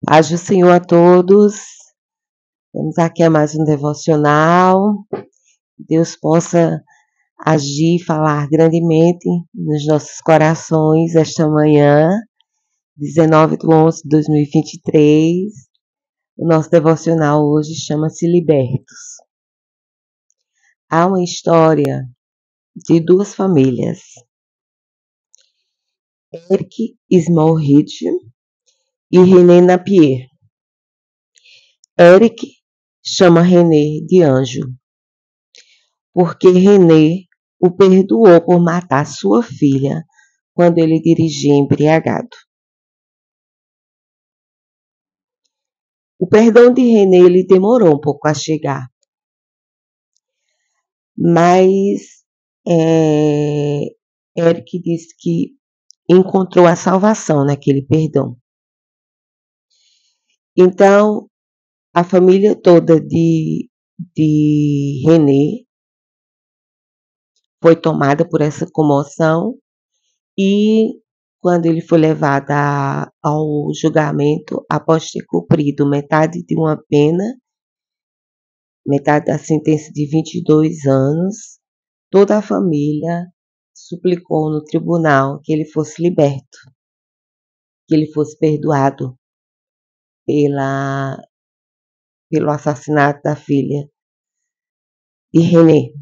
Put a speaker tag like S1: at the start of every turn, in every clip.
S1: Paz do Senhor a todos. Vamos aqui a mais um devocional. Deus possa agir e falar grandemente nos nossos corações esta manhã, 19/11/2023. O nosso devocional hoje chama-se Libertos. Há uma história de duas famílias, Eric Smallridge e René Napier. Eric chama René de anjo, porque René o perdoou por matar sua filha quando ele dirigia embriagado. O perdão de René ele demorou um pouco a chegar, mas Eric disse que encontrou a salvação naquele perdão. Então, a família toda de René foi tomada por essa comoção e quando ele foi levado ao julgamento, após ter cumprido metade de uma pena, metade da sentença de 22 anos, toda a família suplicou no tribunal que ele fosse liberto, que ele fosse perdoado pelo assassinato da filha de René.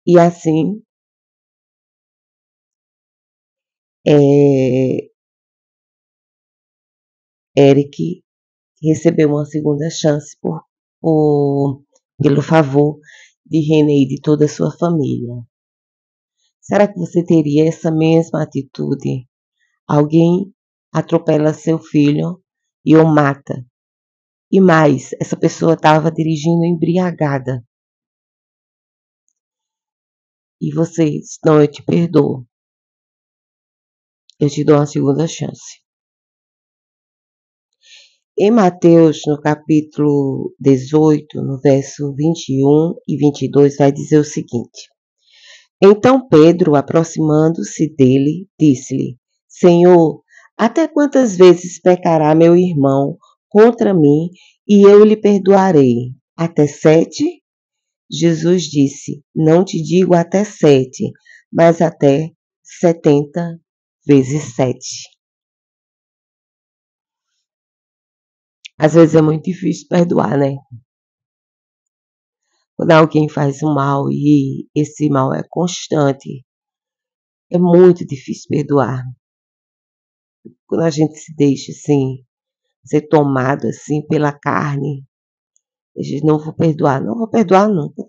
S1: E assim, Eric recebeu uma segunda chance pelo favor de René e de toda a sua família. Será que você teria essa mesma atitude? Alguém atropela seu filho e o mata. E mais, essa pessoa estava dirigindo embriagada. E você diz, não, eu te perdoo. Eu te dou uma segunda chance. Em Mateus, no capítulo 18, no verso 21 e 22, vai dizer o seguinte: Então Pedro, aproximando-se dele, disse-lhe: Senhor, até quantas vezes pecará meu irmão contra mim e eu lhe perdoarei? Até 7? Jesus disse: Não te digo até 7, mas até 70 vezes 7. Às vezes é muito difícil perdoar, né? Quando alguém faz um mal e esse mal é constante, é muito difícil perdoar. Quando a gente se deixa assim, ser tomado assim pela carne, a gente não vou perdoar nunca,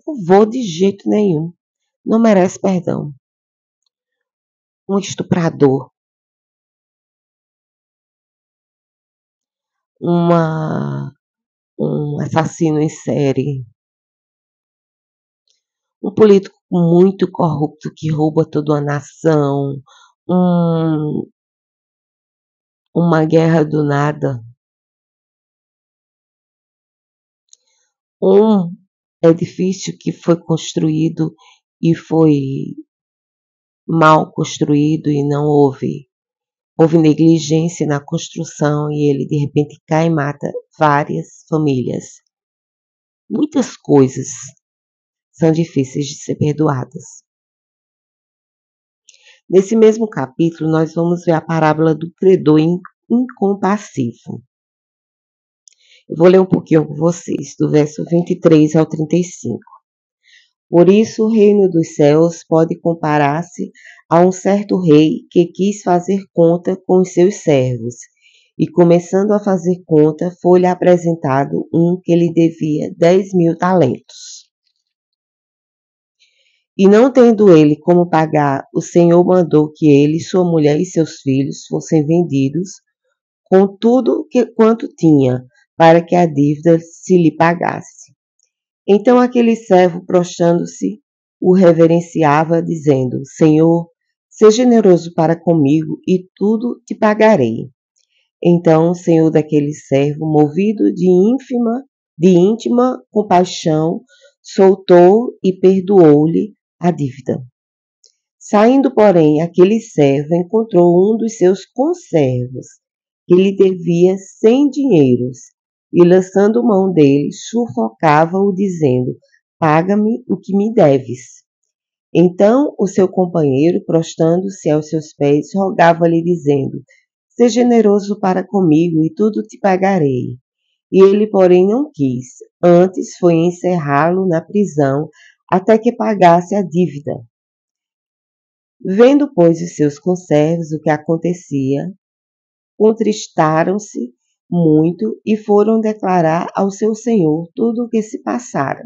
S1: não vou de jeito nenhum, não merece perdão. Um estuprador, um assassino em série, um político muito corrupto que rouba toda uma nação, uma guerra do nada, um edifício que foi construído e foi mal construído e não houve negligência na construção e ele de repente cai e mata várias famílias. Muitas coisas são difíceis de ser perdoadas. Nesse mesmo capítulo, nós vamos ver a parábola do credor incompassivo. Eu vou ler um pouquinho com vocês, do verso 23 ao 35. Por isso, o reino dos céus pode comparar-se a um certo rei que quis fazer conta com os seus servos. E começando a fazer conta, foi-lhe apresentado um que lhe devia 10.000 talentos. E não tendo ele como pagar, o Senhor mandou que ele, sua mulher e seus filhos fossem vendidos com tudo quanto tinha, para que a dívida se lhe pagasse. Então aquele servo, prostrando-se, o reverenciava, dizendo: Senhor, seja generoso para comigo e tudo te pagarei. Então o senhor daquele servo, movido de íntima compaixão, soltou e perdoou-lhe a dívida. Saindo, porém, aquele servo encontrou um dos seus conservos que lhe devia 100 dinheiros, e lançando mão dele, sufocava-o, dizendo: paga-me o que me deves. Então o seu companheiro, prostrando-se aos seus pés, rogava-lhe, dizendo: seja generoso para comigo, e tudo te pagarei. E ele, porém, não quis, antes foi encerrá-lo na prisão, até que pagasse a dívida. Vendo, pois, os seus conservos o que acontecia, contristaram-se muito e foram declarar ao seu senhor tudo o que se passara.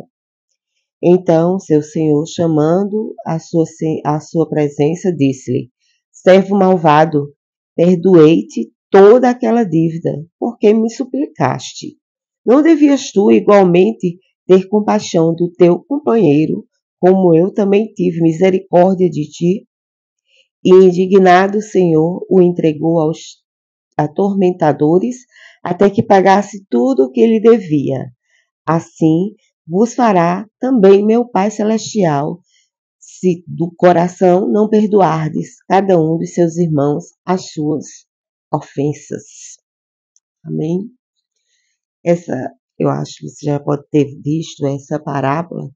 S1: Então seu senhor, chamando à sua presença, disse-lhe: servo malvado, perdoei-te toda aquela dívida, porque me suplicaste. Não devias tu igualmente ter compaixão do teu companheiro, como eu também tive misericórdia de ti? E indignado o Senhor o entregou aos atormentadores, até que pagasse tudo o que lhe devia. Assim vos fará também meu Pai Celestial, se do coração não perdoardes cada um dos seus irmãos as suas ofensas. Amém? Essa, eu acho que você já pode ter visto essa parábola.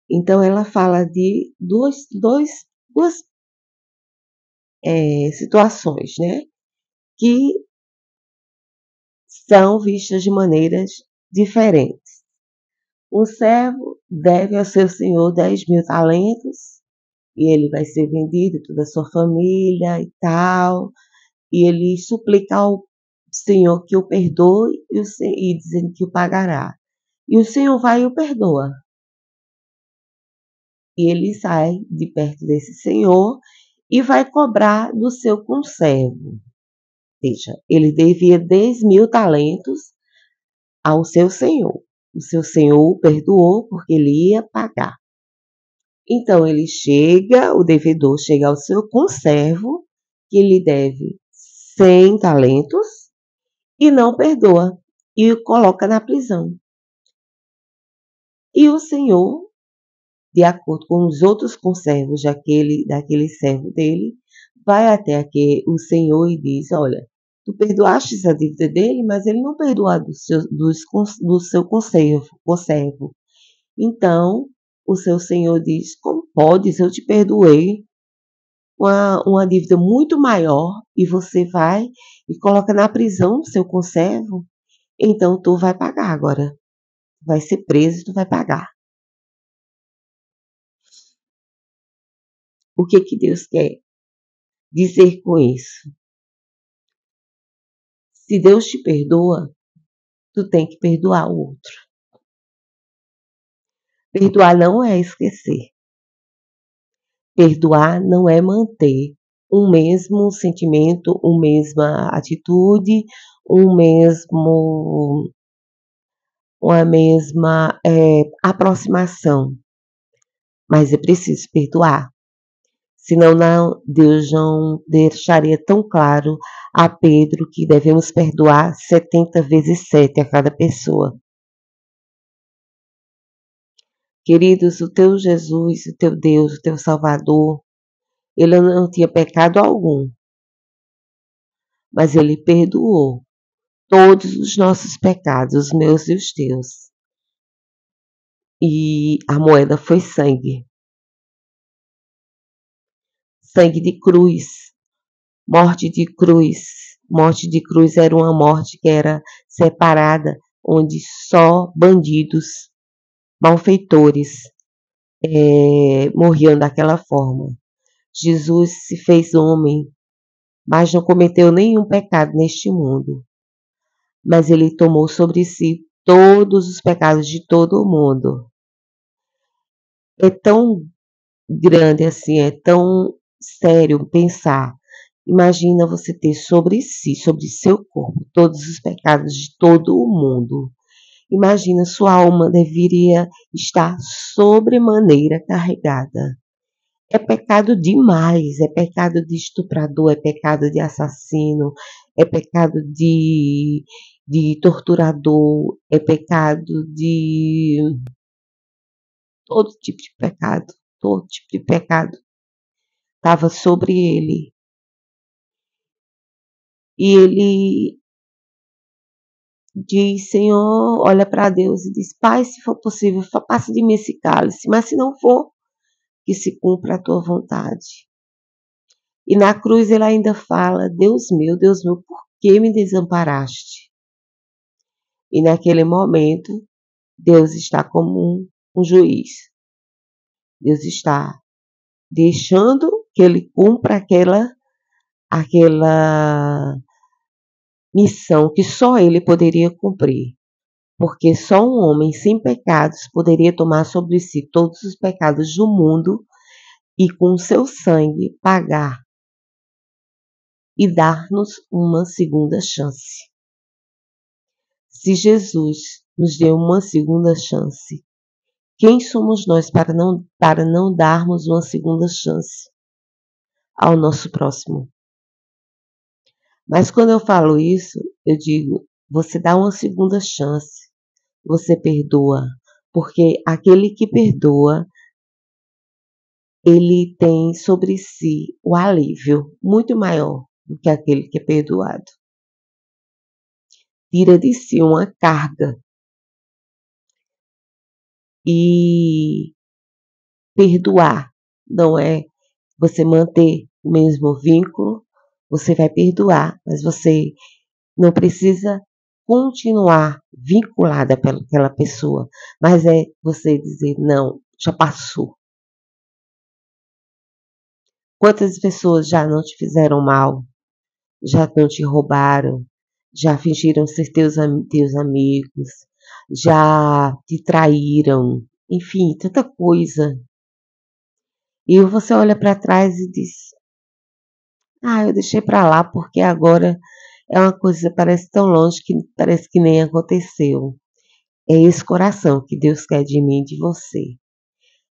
S1: Então, ela fala de duas situações, né? Que são vistas de maneiras diferentes. Um servo deve ao seu senhor 10.000 talentos, e ele vai ser vendido, toda a sua família e tal, e ele suplica ao Senhor que o perdoe e dizendo que o pagará. E o Senhor vai e o perdoa. E ele sai de perto desse Senhor e vai cobrar do seu conservo. Veja, ele devia 10.000 talentos ao seu senhor. O seu senhor o perdoou porque ele ia pagar. Então ele chega, o devedor chega ao seu conservo, que lhe deve 100 talentos, e não perdoa, e o coloca na prisão. E o senhor, de acordo com os outros conservos daquele servo dele, vai até o senhor e diz: olha, tu perdoaste a dívida dele, mas ele não perdoa do seu conservo. Então, o seu senhor diz: como podes? Eu te perdoei uma dívida muito maior e você vai e coloca na prisão o seu conservo. Então, tu vai pagar agora. Vai ser preso e tu vai pagar. O que Deus quer dizer com isso? Se Deus te perdoa, tu tem que perdoar o outro. Perdoar não é esquecer. Perdoar não é manter um mesmo sentimento, uma mesma atitude, uma mesma aproximação. Mas é preciso perdoar. Senão Deus não deixaria tão claro a Pedro que devemos perdoar 70 vezes 7 a cada pessoa. Queridos, o teu Jesus, o teu Deus, o teu Salvador, ele não tinha pecado algum, mas ele perdoou todos os nossos pecados, os meus e os teus. E a moeda foi sangue. Sangue de cruz, morte de cruz. Morte de cruz era uma morte que era separada, onde só bandidos, malfeitores morriam daquela forma. Jesus se fez homem, mas não cometeu nenhum pecado neste mundo. Mas ele tomou sobre si todos os pecados de todo o mundo. É tão grande assim, é tão sério pensar. Imagina você ter sobre si, sobre seu corpo, todos os pecados de todo o mundo. Imagina, sua alma deveria estar sobremaneira carregada. É pecado demais, é pecado de estuprador, é pecado de assassino, é pecado de torturador, é pecado de todo tipo de pecado, todo tipo de pecado estava sobre ele. E ele diz, Senhor, olha para Deus e diz, Pai, se for possível, passa de mim esse cálice, mas se não for, que se cumpra a tua vontade. E na cruz ele ainda fala, Deus meu, por que me desamparaste? E naquele momento, Deus está como um juiz. Deus está deixando que ele cumpra aquela missão que só ele poderia cumprir. Porque só um homem sem pecados poderia tomar sobre si todos os pecados do mundo e com o seu sangue pagar e dar-nos uma segunda chance. Se Jesus nos deu uma segunda chance, quem somos nós para não darmos uma segunda chance ao nosso próximo? Mas quando eu falo isso, eu digo, você dá uma segunda chance, você perdoa, porque aquele que perdoa, ele tem sobre si o alívio muito maior do que aquele que é perdoado. Tira de si uma carga. E perdoar não é você manter o mesmo vínculo, você vai perdoar, mas você não precisa continuar vinculada pelaquela pessoa, mas é você dizer, não, já passou. Quantas pessoas já não te fizeram mal, já não te roubaram, já fingiram ser teus amigos, já te traíram, enfim, tanta coisa. E você olha para trás e diz, eu deixei para lá porque agora é uma coisa que parece tão longe que parece que nem aconteceu. É esse coração que Deus quer de mim e de você.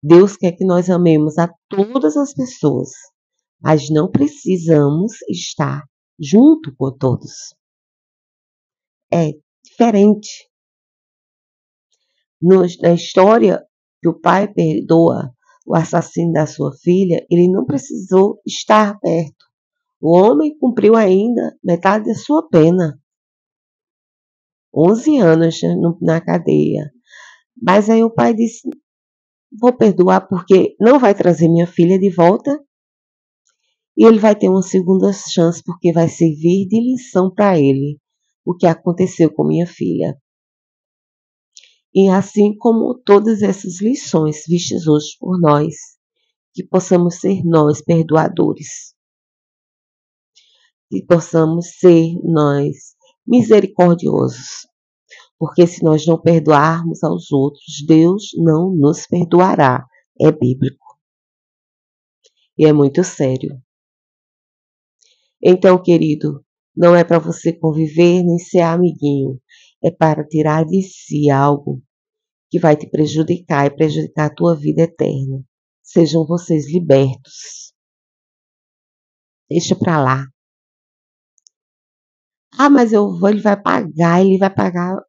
S1: Deus quer que nós amemos a todas as pessoas, mas não precisamos estar junto com todos. É diferente. Na história que o pai perdoa o assassino da sua filha, ele não precisou estar perto. O homem cumpriu ainda metade da sua pena. 11 anos na cadeia. Mas aí o pai disse, vou perdoar porque não vai trazer minha filha de volta. E ele vai ter uma segunda chance porque vai servir de lição para ele o que aconteceu com minha filha. E assim como todas essas lições vistas hoje por nós, que possamos ser nós perdoadores. Que possamos ser nós misericordiosos. Porque se nós não perdoarmos aos outros, Deus não nos perdoará. É bíblico. E é muito sério. Então, querido, não é para você conviver nem ser amiguinho. É para tirar de si algo que vai te prejudicar e prejudicar a tua vida eterna. Sejam vocês libertos. Deixa para lá. Mas ele vai pagar.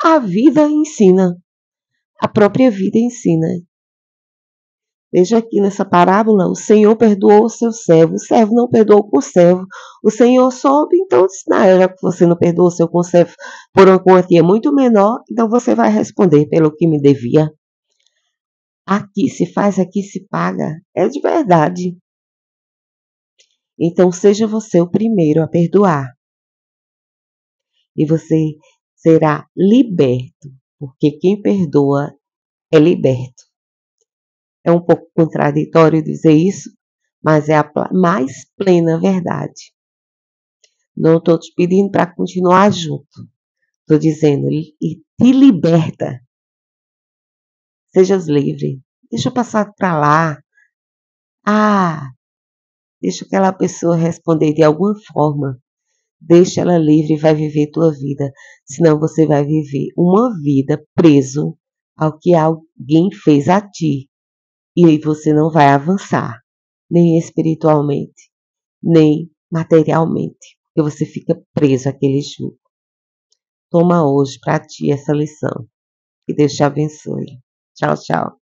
S1: A vida ensina. A própria vida ensina. Veja aqui nessa parábola, o Senhor perdoou o seu servo. O servo não perdoou o conservo. O Senhor soube, então disse, já que você não perdoou o seu conservo por uma quantia muito menor, então você vai responder pelo que me devia. Aqui se faz, aqui se paga. É de verdade. Então seja você o primeiro a perdoar. E você será liberto, porque quem perdoa é liberto. É um pouco contraditório dizer isso, mas é a mais plena verdade. Não estou te pedindo para continuar junto. Estou dizendo, e te liberta. Sejas livre. Deixa eu passar para lá. Deixa aquela pessoa responder de alguma forma. Deixa ela livre e vai viver tua vida. Senão você vai viver uma vida preso ao que alguém fez a ti. E aí você não vai avançar. Nem espiritualmente, nem materialmente. Porque você fica preso àquele jugo. Toma hoje para ti essa lição. Que Deus te abençoe. Tchau, tchau.